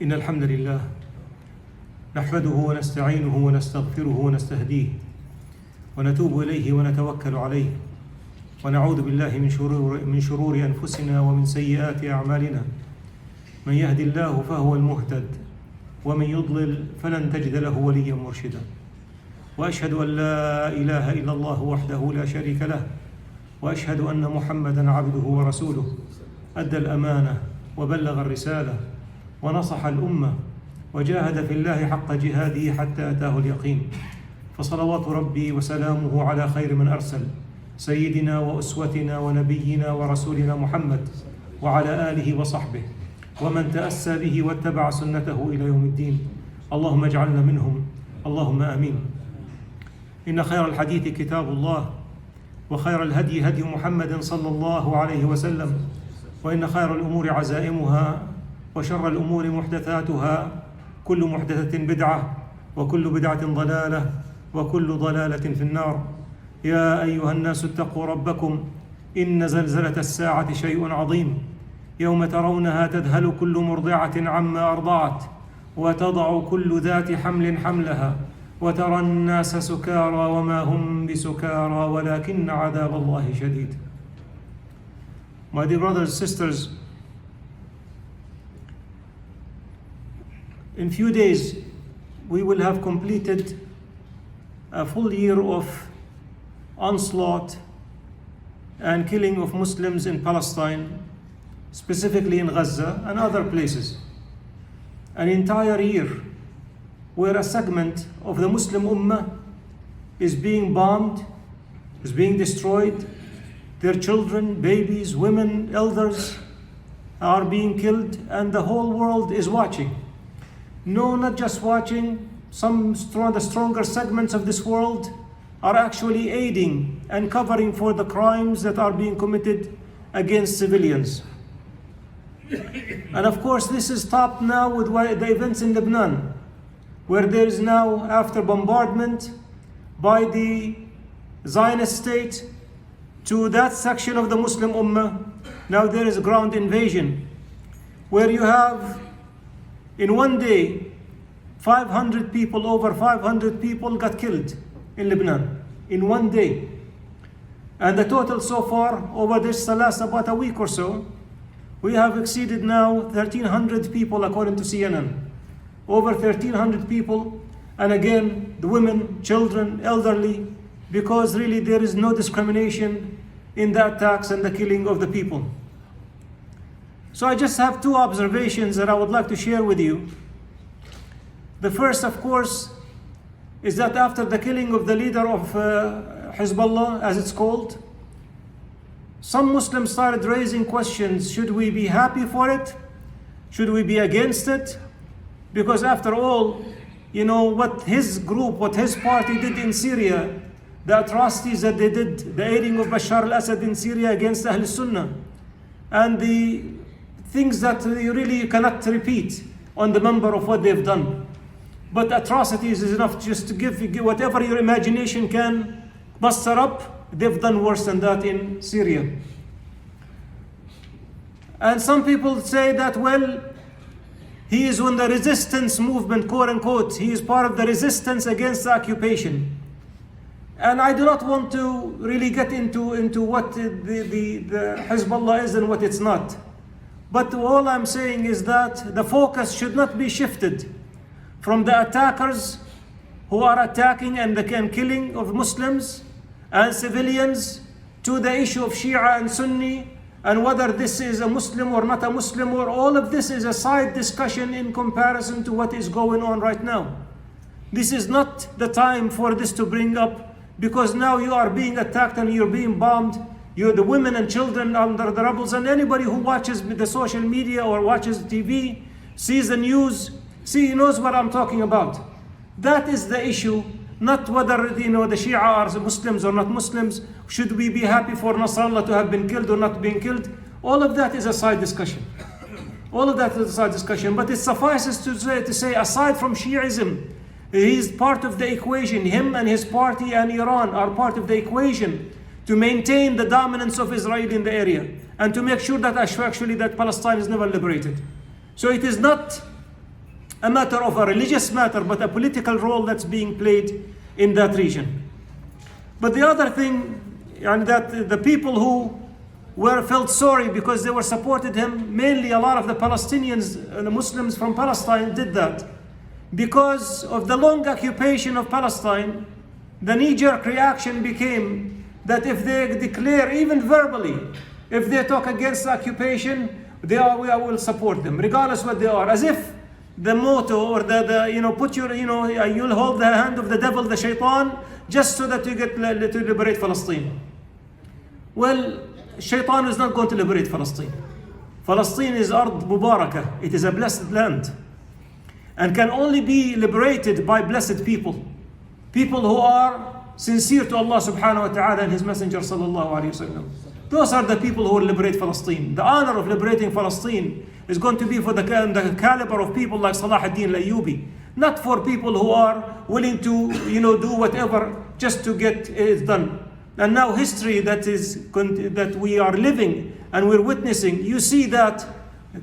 إن الحمد لله نحمده ونستعينه ونستغفره ونستهديه ونتوب إليه ونتوكل عليه ونعوذ بالله من شرور أنفسنا ومن سيئات أعمالنا. من يهد الله فهو المهتد ومن يضلل فلن تجد له وليا مرشدا. وأشهد أن لا إله إلا الله وحده لا شريك له وأشهد أن محمدا عبده ورسوله أدى الأمانة وبلغ الرسالة ونصح الأمة وجاهد في الله حق جهاده حتى أتاه اليقين. فصلوات ربي وسلامه على خير من أرسل سيدنا وأسوتنا ونبينا ورسولنا محمد وعلى آله وصحبه ومن تأسى به واتبع سنته إلى يوم الدين. اللهم اجعلنا منهم اللهم آمين. إن خير الحديث كتاب الله وخير الهدي هدي محمد صلى الله عليه وسلم وإن خير الأمور عزائمها وشر الأمور محدثاتها كل محدثة بدعة وكل بدعة ضلالة وكل ضلالة في النار. يا أيها الناس اتقوا ربكم إن زلزلة الساعة شيء عظيم يوم ترونها تذهل كل مرضعة عما أرضعت وتضع كل ذات حمل حملها وترى الناس سكارى وما هم بسكارى ولكن عذاب الله شديد. My dear brothers and sisters, in few days we will have completed a full year of onslaught and killing of Muslims in Palestine, specifically in Gaza and other places. An entire year where a segment of the Muslim Ummah is being bombed, is being destroyed, their children, babies, women, elders are being killed, and the whole world is watching. No, not just watching. The stronger segments of this world are actually aiding and covering for the crimes that are being committed against civilians. And of course, this is topped now with the events in Lebanon, where there is now, after bombardment by the Zionist state to that section of the Muslim Ummah, now there is a ground invasion, where you have in one day 500 people, over 500 people got killed in Lebanon in one day. And the total so far over this last about a week or so, we have exceeded now 1,300 people according to CNN. Over 1,300 people, and again the women, children, elderly, because really there is no discrimination in the attacks and the killing of the people. So I just have two observations that I would like to share with you. The first, of course, is that after the killing of the leader of Hezbollah, as it's called, some Muslims started raising questions. Should we be happy for it? Should we be against it? Because after all, you know, what his group, what his party did in Syria, the atrocities that they did, the aiding of Bashar al-Assad in Syria against Ahl Sunnah, and the things that you really cannot repeat on the number of what they've done. But atrocities is enough just to give whatever your imagination can muster up. They've done worse than that in Syria. And some people say that, well, he is in the resistance movement, quote unquote. He is part of the resistance against the occupation. And I do not want to really get into what the Hezbollah is and what it's not. But all I'm saying is that the focus should not be shifted from the attackers who are attacking and killing of Muslims and civilians to the issue of Shia and Sunni, and whether this is a Muslim or not a Muslim, or all of this is a side discussion in comparison to what is going on right now. This is not the time for this to bring up, because now you are being attacked and you're being bombed. You're the women and children under the rubbles, and anybody who watches the social media or watches TV, sees the news, he knows what I'm talking about. That is the issue, not whether the Shia are Muslims or not Muslims. Should we be happy for Nasrallah to have been killed or not being killed? All of that is a side discussion. All of that is a side discussion. But it suffices to say, aside from Shiism, he is part of the equation. Him and his party and Iran are part of the equation to maintain the dominance of Israel in the area and to make sure that actually that Palestine is never liberated. So it is not a matter of a religious matter, but a political role that's being played in that region. But the other thing, and that the people who felt sorry because they were supported him, mainly a lot of the Palestinians and the Muslims from Palestine did that. Because of the long occupation of Palestine, the knee-jerk reaction became that if they declare, even verbally, if they talk against the occupation, we will support them, regardless what they are. As if the motto or you'll hold the hand of the devil, the shaitan, just so that you get to liberate Palestine. Well, shaitan is not going to liberate Palestine. Palestine is Ard Mubarakah. It is a blessed land. And can only be liberated by blessed people. People who are sincere to Allah subhanahu wa ta'ala and His Messenger sallallahu alayhi wa sallam. Those are the people who will liberate Palestine. The honor of liberating Palestine is going to be for the caliber of people like Salah ad-Din al-Ayyubi. Not for people who are willing to, do whatever just to get it done. And now history that we are living and we're witnessing, you see that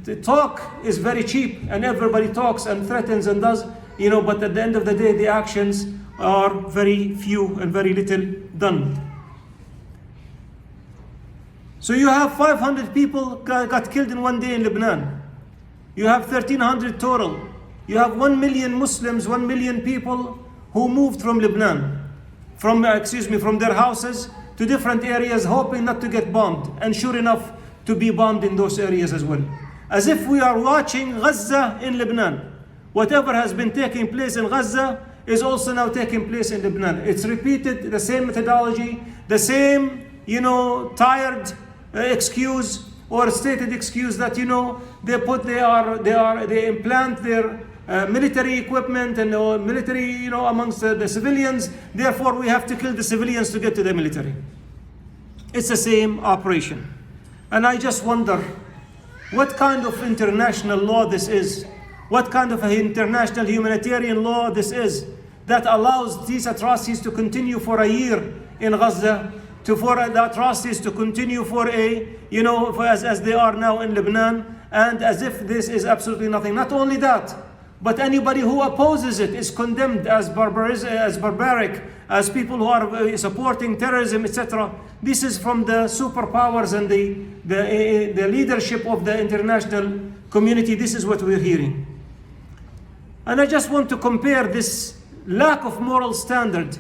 the talk is very cheap and everybody talks and threatens and does, but at the end of the day, the actions are very few and very little done. So you have 500 people got killed in one day in Lebanon. You have 1,300 total. You have 1 million Muslims, 1 million people who moved from Lebanon, from their houses to different areas, hoping not to get bombed, and sure enough, to be bombed in those areas as well. As if we are watching Gaza in Lebanon. Whatever has been taking place in Gaza is also now taking place in Lebanon. It's repeated, the same methodology, the same, tired excuse or stated excuse that they implant their military equipment and military amongst the civilians, therefore we have to kill the civilians to get to the military. It's the same operation. And I just wonder what kind of international law this is, what kind of international humanitarian law this is that allows these atrocities to continue for a year in Gaza, for the atrocities to continue as they are now in Lebanon, and as if this is absolutely nothing. Not only that, but anybody who opposes it is condemned as barbaric, as people who are supporting terrorism, etc. This is from the superpowers and the leadership of the international community. This is what we're hearing. And I just want to compare this lack of moral standard,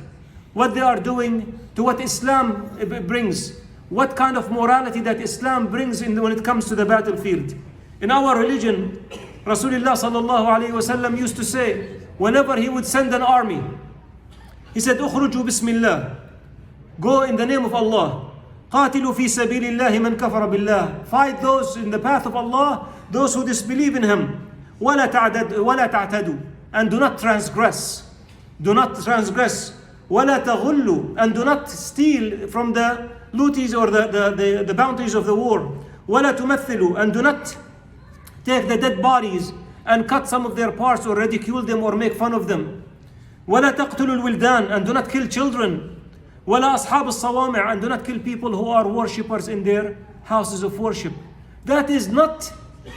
what they are doing, to what Islam brings. What kind of morality that Islam brings when it comes to the battlefield. In our religion, Rasulullah sallallahu alayhi wa sallam used to say, whenever he would send an army, he said, "Ukhruju bismillah." Go in the name of Allah. قاتلوا في سبيل الله من كفر بالله. Fight those in the path of Allah, those who disbelieve in Him. ولا تعتدوا. And do not transgress. Do not transgress. ولا تغلوا. And do not steal from the looties or the bounties of the war. ولا تمثلوا. And do not take the dead bodies and cut some of their parts or ridicule them or make fun of them. ولا تقتلوا الولدان. And do not kill children. ولا أصحاب الصوامع. And do not kill people who are worshippers in their houses of worship. That is not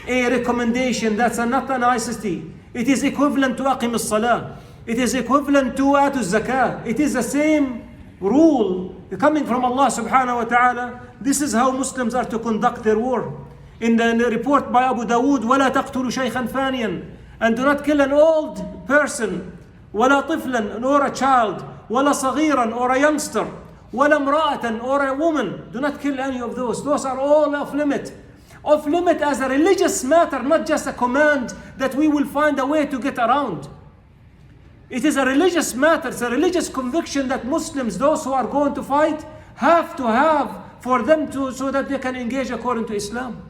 a recommendation. That's not a nicety. It is equivalent to أقم الصلاة. It is equivalent to آتوا الزكاة. It is the same rule coming from Allah subhanahu wa ta'ala. This is how Muslims are to conduct their war. In the report by Abu Dawood, ولا تقتلوا شيخا فانيا. And do not kill an old person. ولا طفلا, nor a child. ولا صغيرا, or a youngster. ولا امرأة, or a woman. Do not kill any of those. Those are all off limit. Off limit as a religious matter, not just a command that we will find a way to get around. It is a religious matter. It's a religious conviction that Muslims, those who are going to fight, have to have for them so that they can engage according to Islam.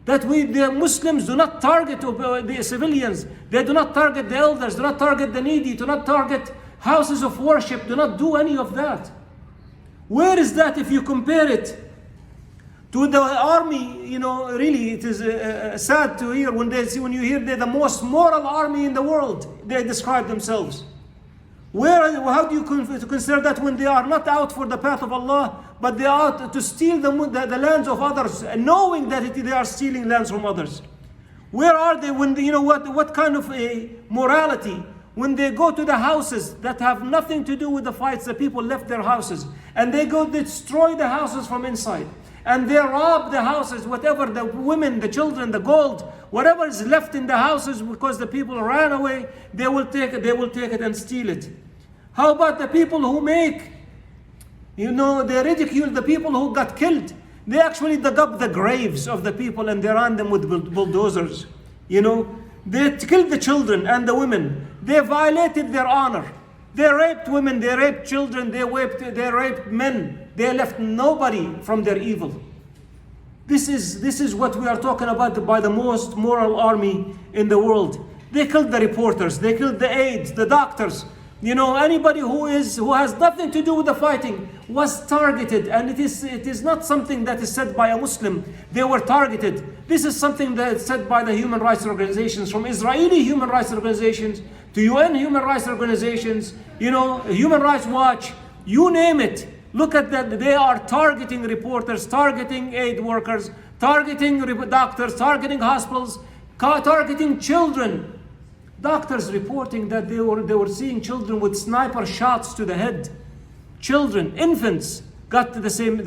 That the Muslims do not target the civilians. They do not target the elders. Do not target the needy. Do not target houses of worship. Do not do any of that. Where is that if you compare it to the army? Really, it is sad to hear when you hear they're the most moral army in the world. They describe themselves. How do you consider that when they are not out for the path of Allah, but they are out to steal the lands of others, knowing that they are stealing lands from others? Where are they when, what kind of a morality? When they go to the houses that have nothing to do with the fights, the people left their houses, and they go destroy the houses from inside. And they rob the houses, whatever, the women, the children, the gold, whatever is left in the houses because the people ran away, they will take it and steal it. How about the people who make, they ridicule the people who got killed. They actually dug up the graves of the people and they ran them with bulldozers. They killed the children and the women. They violated their honor. They raped women, they raped children, they raped men. They left nobody from their evil. This is what we are talking about by the most moral army in the world. They killed the reporters, they killed the aides, the doctors. Anybody who has nothing to do with the fighting was targeted, and it is not something that is said by a Muslim. They were targeted. This is something that is said by the human rights organizations, from Israeli human rights organizations to UN human rights organizations, Human Rights Watch, you name it. Look at that. They are targeting reporters, targeting aid workers, targeting doctors, targeting hospitals, targeting children. Doctors reporting that they were seeing children with sniper shots to the head. Children, infants, got the same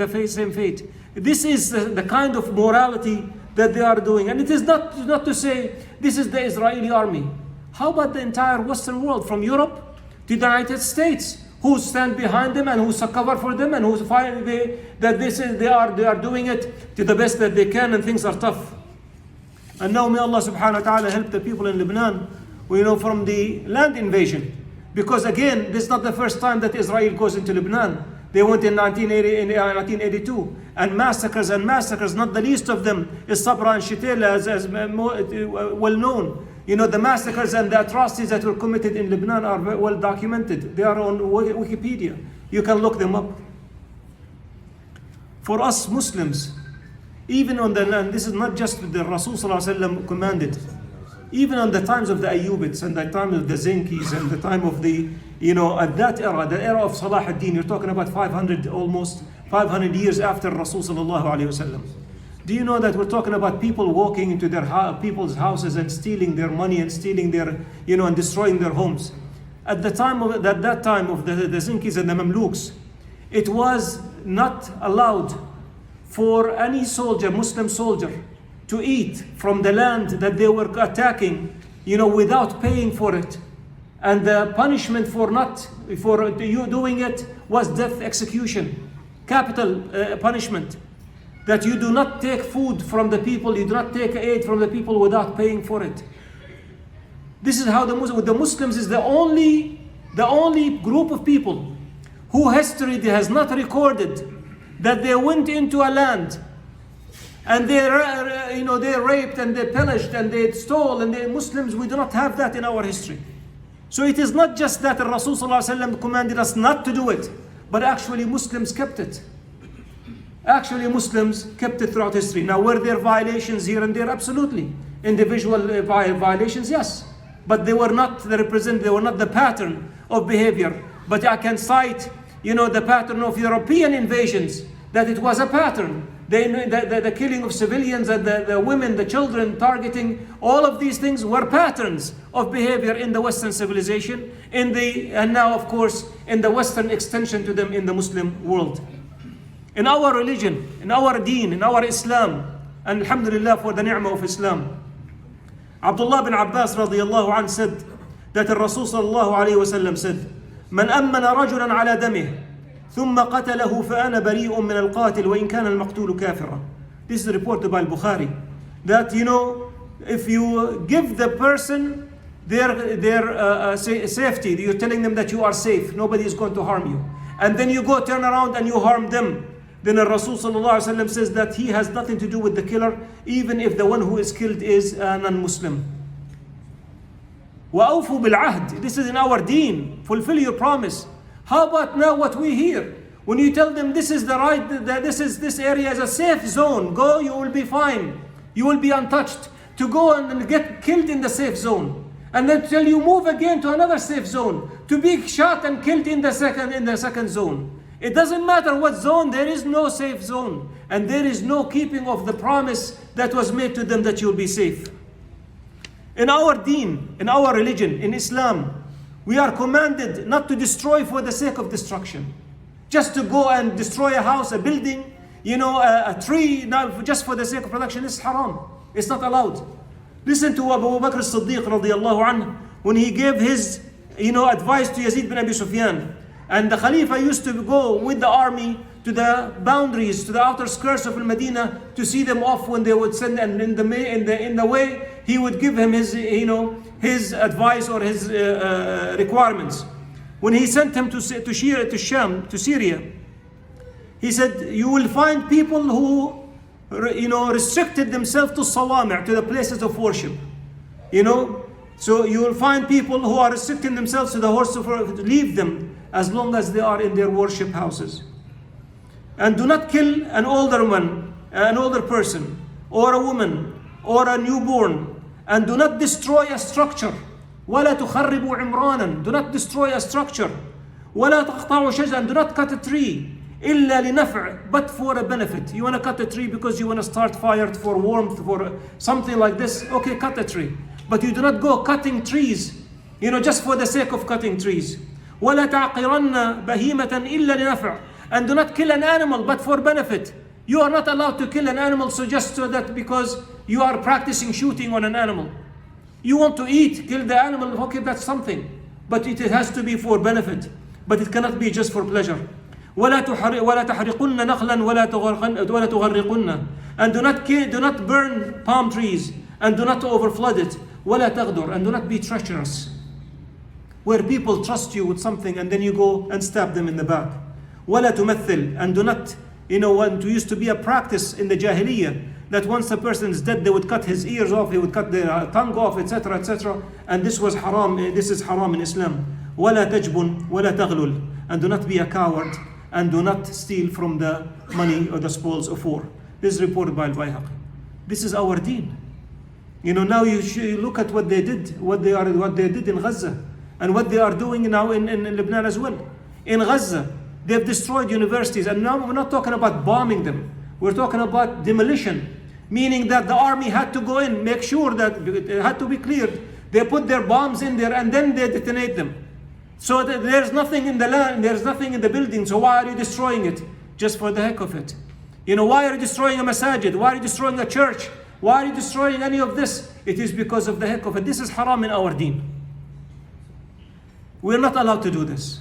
fate. This is the kind of morality that they are doing. And it is not to say this is the Israeli army. How about the entire Western world, from Europe to the United States, who stand behind them and who cover for them and who find that they are doing it to the best that they can, and things are tough. And now may Allah subhanahu wa ta'ala help the people in Lebanon, from the land invasion. Because again, this is not the first time that Israel goes into Lebanon. They went in 1982, and massacres, not the least of them is Sabra and Shatila, as well known. The massacres and the atrocities that were committed in Lebanon are very well documented. They are on Wikipedia. You can look them up. For us Muslims, even on the land, this is not just the Rasul Sallallahu Alaihi Wasallam commanded. Even on the times of the Ayyubids and the time of the Zenkis and the time of the, at that era, the era of Salah ad-Din, you're talking about almost 500 years after Rasul Sallallahu Alaihi Wasallam. Do you know that we're talking about people walking into their people's houses and stealing their money and stealing their, and destroying their homes? At that time of the Zenkis and the Mamluks, it was not allowed for any soldier, Muslim soldier, to eat from the land that they were attacking, without paying for it. And the punishment for you doing it was death execution, capital punishment. That you do not take food from the people, you do not take aid from the people without paying for it. This is how the Muslims is the only group of people who history has not recorded that they went into a land and they raped and they pillaged and they stole, and the Muslims, we do not have that in our history. So it is not just that the Rasul Sallallahu Alaihi Wasallam commanded us not to do it, but actually Muslims kept it. Actually, Muslims kept it throughout history. Now, were there violations here and there? Absolutely. Individual violations, yes. But they were not they were not the pattern of behavior. But I can cite, the pattern of European invasions, that it was a pattern. The killing of civilians and the women, the children, targeting, all of these things were patterns of behavior in the Western civilization, and now, of course, in the Western extension to them in the Muslim world. In our religion, in our deen, in our Islam, and alhamdulillah for the ni'mah of Islam. Abdullah bin Abbas radiyallahu anhu said that the Rasul sallallahu alayhi wa sallam said, "Man ammana rajulan ala damih, thumma qatalahu fa ana bari'un min al-qatil wa in kana al-maqtulu kafira." This is reported by Al-Bukhari. That, if you give the person their safety, you're telling them that you are safe, nobody is going to harm you. And then you go turn around and you harm them. Then the Rasul Sallallahu Alaihi Wasallam says that he has nothing to do with the killer, even if the one who is killed is a non-Muslim. وَأَوْفُوا بِالْعَهْدِ. This is in our deen. Fulfill your promise. How about now what we hear? When you tell them this is this area is a safe zone, go, you will be fine. You will be untouched. To go and get killed in the safe zone. And then till you move again to another safe zone, to be shot and killed in the second zone. It doesn't matter what zone, there is no safe zone. And there is no keeping of the promise that was made to them that you'll be safe. In our deen, in our religion, in Islam, we are commanded not to destroy for the sake of destruction. Just to go and destroy a house, a building, a tree, just for the sake of production, is haram. It's not allowed. Listen to Abu Bakr as-Siddiq radiallahu anhu when he gave his advice to Yazid bin Abi Sufyan. And the Khalifa used to go with the army to the boundaries, to the outer skirts of Medina to see them off when they would send, and in the way he would give him his his advice or his requirements. When he sent him to Sham, to Syria, he said, you will find people who restricted themselves to Sawami', to the places of worship. So you will find people who are restricting themselves to the horse of worship. Leave them as long as they are in their worship houses. And do not kill an older man, an older person, or a woman, or a newborn. And do not destroy a structure. وَلَا تُخَرِّبُوا عِمْرَانًا. Do not destroy a structure. وَلَا تَقْطَعُوا شَجَرًا. Do not cut a tree. إِلَّا لِنَفْعٍ. But for a benefit. You want to cut a tree because you want to start fire, for warmth, for something like this. Okay, cut a tree. But you do not go cutting trees, just for the sake of cutting trees. وَلَا تَعْقِرَنَّ بَهِيمَةً إِلَّا لِنَفْعٍ. And do not kill an animal, but for benefit. You are not allowed to kill an animal just so that because you are practicing shooting on an animal. You want to eat, kill the animal, okay, that's something. But it has to be for benefit. But it cannot be just for pleasure. وَلَا تَحْرِقُنَّ نَخْلًا وَلَا تُغَرِّقُنَّ. And do not burn palm trees, and do not overflood it. وَلَا تَغْدُرْ. And do not be treacherous. Where people trust you with something and then you go and stab them in the back. وَلَا تُمَثِّلْ. And do not, when it used to be a practice in the Jahiliyyah, that once a person is dead, they would cut his ears off, he would cut their tongue off, etc., etc. And this was haram, this is haram in Islam. وَلَا تَجْبُنْ وَلَا تَغْلُلْ. And do not be a coward, and do not steal from the money or the spoils of war. This is reported by Al-Bayhaqi. This is our deen. Now you look at what they did, what they did in Gaza, and what they are doing now in Lebanon as well. In Gaza, they've destroyed universities, and now we're not talking about bombing them. We're talking about demolition, meaning that the army had to go in, make sure that it had to be cleared. They put their bombs in there and then they detonate them. So there's nothing in the land, there's nothing in the building, so why are you destroying it? Just for the heck of it. Why are you destroying a masajid? Why are you destroying a church? Why are you destroying any of this? It is because of the heck of it. This is haram in our deen. We're not allowed to do this.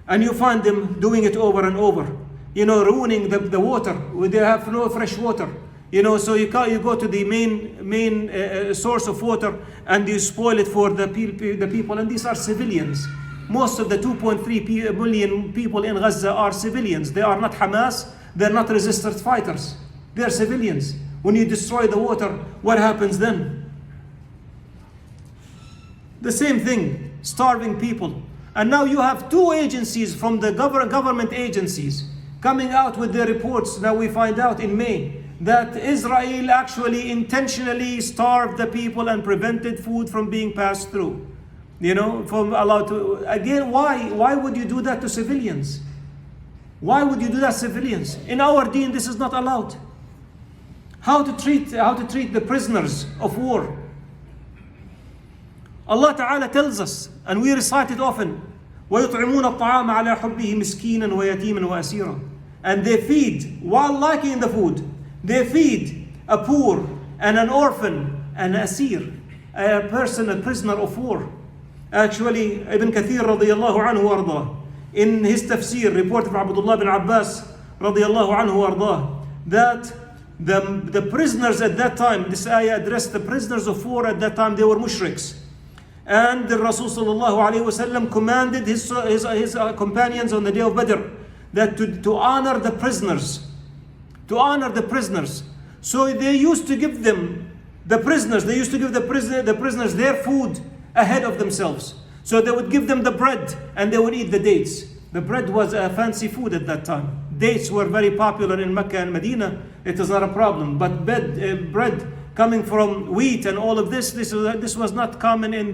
And you find them doing it over and over. Ruining the water. They have no fresh water. So you go to the main source of water and you spoil it for the people. And these are civilians. Most of the 2.3 million people in Gaza are civilians. They are not Hamas. They're not resistance fighters. They're civilians. When you destroy the water, what happens then? The same thing, starving people. And now you have two agencies from the government agencies coming out with their reports. Now we find out in May that Israel actually intentionally starved the people and prevented food from being passed through. From allowed to, again, why would you do that to civilians? Why would you do that to civilians? In our deen, this is not allowed. How to treat the prisoners of war. Allah Ta'ala tells us, and we recite it often, وَيُطْعِمُونَ الطَّعَامَ عَلَى حُبِّهِ مِسْكِينًا وَيَتِيمًا وَأَسِيرًا. And they feed, while liking the food, they feed a poor and an orphan and an asir, a person, a prisoner of war. Actually, Ibn Kathir radiyallahu anhu ardah, in his tafsir, reported from Abdullah bin Abbas radiyallahu anhu ardah, that the prisoners at that time, this ayah addressed the prisoners of war at that time, they were mushriks. And the Rasul sallallahu alayhi wasallam commanded his companions on the day of Badr that to honor the prisoners. To honor the prisoners. So they used to give them, the prisoners their food ahead of themselves. So they would give them the bread and they would eat the dates. The bread was a fancy food at that time. Dates were very popular in Mecca and Medina. It was not a problem. But bread coming from wheat and all of this was not common in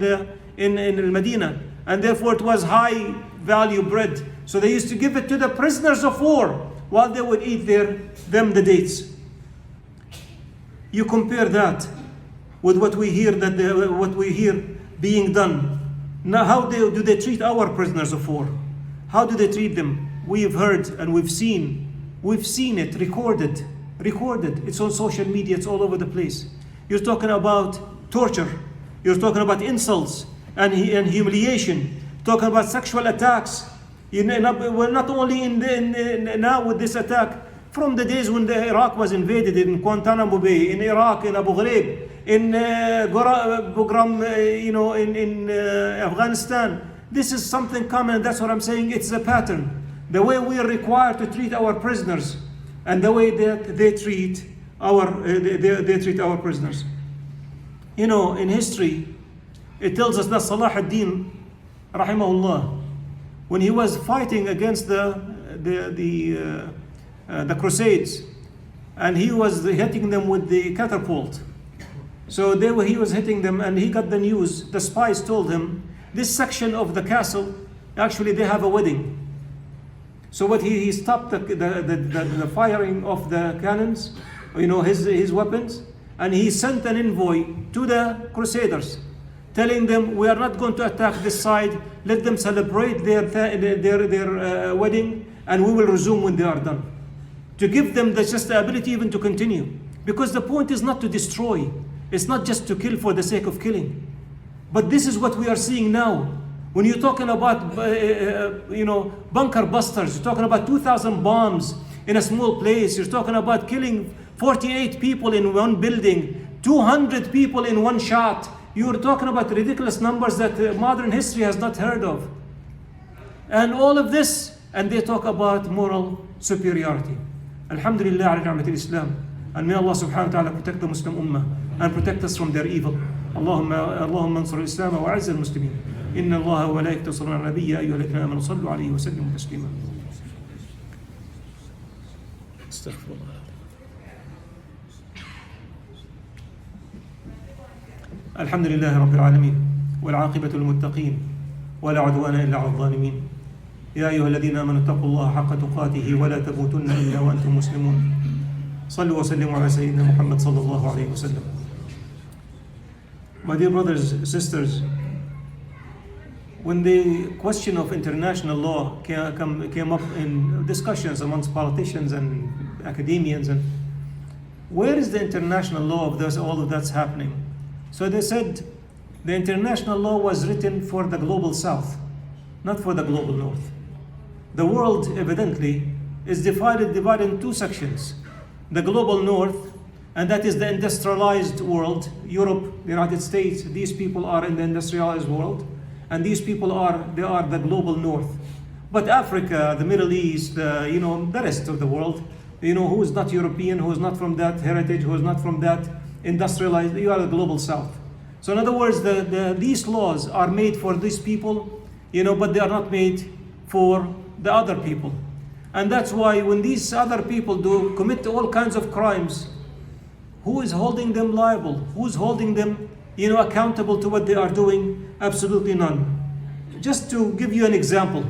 Medina. And therefore it was high value bread. So they used to give it to the prisoners of war while they would eat the dates. You compare that with what we hear what we hear being done. Now, how do they treat our prisoners of war? How do they treat them? We've heard and we've seen it recorded. It's on social media. It's all over the place. You're talking about torture. You're talking about insults and humiliation. Talking about sexual attacks. Well, not only in now with this attack, from the days when Iraq was invaded, in Guantanamo Bay, in Iraq, in Abu Ghraib, in Bugram, in Afghanistan. This is something common. That's what I'm saying. It's a pattern. The way we are required to treat our prisoners, and the way that they treat our prisoners. In history, it tells us that Salah ad-Din, rahimahullah, when he was fighting against the Crusades, and he was hitting them with the catapult. So he was hitting them, and he got the news. The spies told him, this section of the castle, actually they have a wedding. So what he stopped the firing of the cannons, his weapons, and he sent an envoy to the Crusaders, telling them, we are not going to attack this side. Let them celebrate their wedding, and we will resume when they are done. To give them just the ability even to continue. Because the point is not to destroy. It's not just to kill for the sake of killing. But this is what we are seeing now. When you're talking about, bunker busters, you're talking about 2,000 bombs in a small place. You're talking about killing 48 people in one building, 200 people in one shot. You're talking about ridiculous numbers that modern history has not heard of. And all of this, and they talk about moral superiority. Alhamdulillah ala ni'mat al-Islam. And may Allah subhanahu wa ta'ala protect the Muslim ummah and protect us from their evil. Allahumma ansur al-Islam wa a'izz al-Muslimin. Inna Allah wa malaikatahu yusalluna ala nabiyyi ayyuha alladhina amanu sallu alayhi wa sallimu taslima. Astaghfirullah. الحمد لله رب العالمين والعاقبة للمتقين ولا عدوان إلا على الظالمين يا أيها الذين آمنوا اتقوا الله حق تقاته ولا تموتن إلا وأنتم مسلمون صلوا وسلموا على سيدنا محمد صلى الله عليه وسلم. My dear brothers and sisters, when the question of international law came up in discussions amongst politicians and academians, and where is the international law of this, all of that's happening? So they said the international law was written for the global south, not for the global north. The world evidently is divided in two sections. The global north, and that is the industrialized world, Europe, the United States. These people are in the industrialized world, and these people are the global north. But Africa, the Middle East, the rest of the world, who is not European, who is not from that heritage, who is not from that industrialized, you are the global south. So in other words, these laws are made for these people, but they are not made for the other people. And that's why when these other people commit all kinds of crimes, who is holding them liable? Who's holding them, accountable to what they are doing? Absolutely none. Just to give you an example,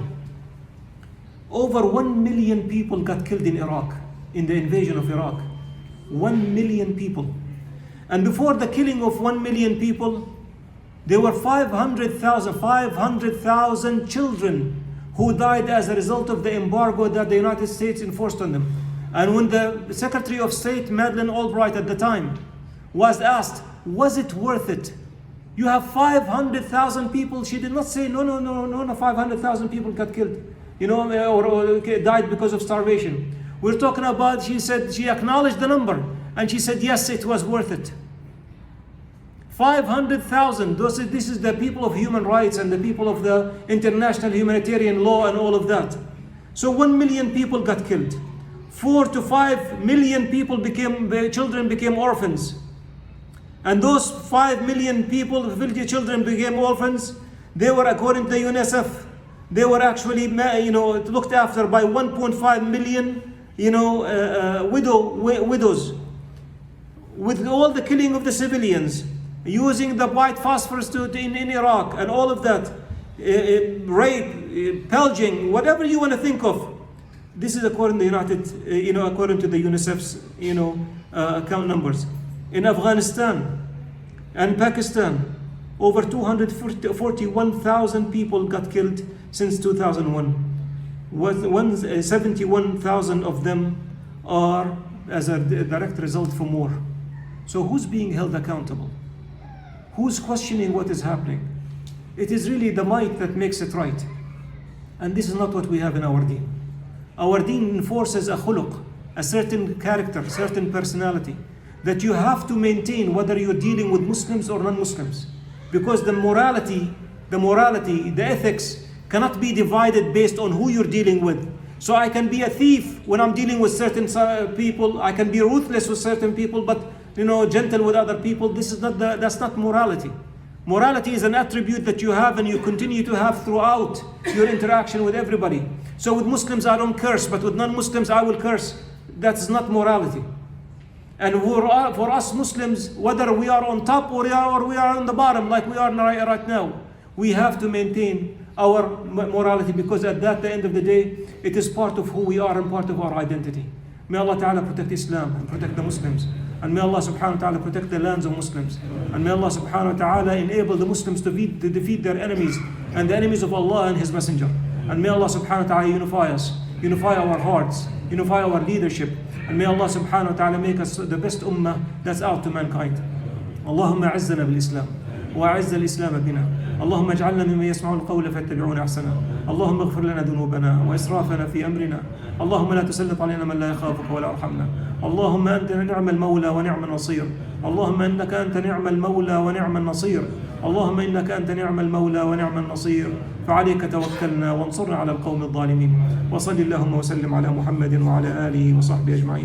over 1 million people got killed in Iraq, in the invasion of Iraq. 1 million people. And before the killing of 1 million people, there were 500,000 children who died as a result of the embargo that the United States enforced on them. And when the Secretary of State, Madeleine Albright at the time, was asked, was it worth it? You have 500,000 people. She did not say, no, 500,000 people got killed, or died because of starvation. We're talking about, she said, she acknowledged the number. And she said, yes, it was worth it. 500,000. This is the people of human rights and the people of the international humanitarian law and all of that. So 1 million people got killed. 4 to 5 million children became orphans. And those 5 million children became orphans. They were, according to the UNICEF, they were actually, looked after by 1.5 million, widows. With all the killing of the civilians, using the white phosphorus in Iraq and all of that, rape, pillaging, whatever you want to think of. This is according to according to the UNICEF's account numbers. In Afghanistan, And Pakistan, over 241,000 people got killed since 2001. 71,000 of them are as a direct result from war. So who's being held accountable? Who's questioning what is happening? It is really the might that makes it right. And this is not what we have in our deen. Our deen enforces a khuluq, a certain character, certain personality that you have to maintain whether you're dealing with Muslims or non-Muslims. Because the morality, the ethics cannot be divided based on who you're dealing with. So I can be a thief when I'm dealing with certain people. I can be ruthless with certain people, but gentle with other people. That's not morality. Morality is an attribute that you have and you continue to have throughout your interaction with everybody. So with Muslims I don't curse, but with non-Muslims I will curse. That's not morality. And for us Muslims, whether we are on top or we are on the bottom like we are right now, we have to maintain our morality, because at the end of the day, it is part of who we are and part of our identity. May Allah Ta'ala protect Islam and protect the Muslims. And may Allah Subhanahu wa Ta'ala protect the lands of Muslims. And may Allah Subhanahu wa Ta'ala enable the Muslims to defeat their enemies and the enemies of Allah and His Messenger. And may Allah Subhanahu wa Ta'ala unify us, unify our hearts, unify our leadership. And may Allah Subhanahu wa Ta'ala make us the best ummah that's out to mankind. Allahumma a'izzana bil-Islam wa a'izz al-Islam bina. اللهم اجعلنا ممن يسمعون القول فيتبعون احسنه. اللهم اغفر لنا ذنوبنا واسرافنا في امرنا. اللهم لا تسلط علينا من لا يخافك ولا يرحمنا. اللهم انت نعم المولى ونعم النصير. اللهم انك انت نعم المولى ونعم النصير. اللهم انك انت نعم المولى ونعم النصير. فعليك توكلنا وانصرنا على القوم الظالمين. وصل اللهم وسلم على محمد وعلى اله وصحبه اجمعين.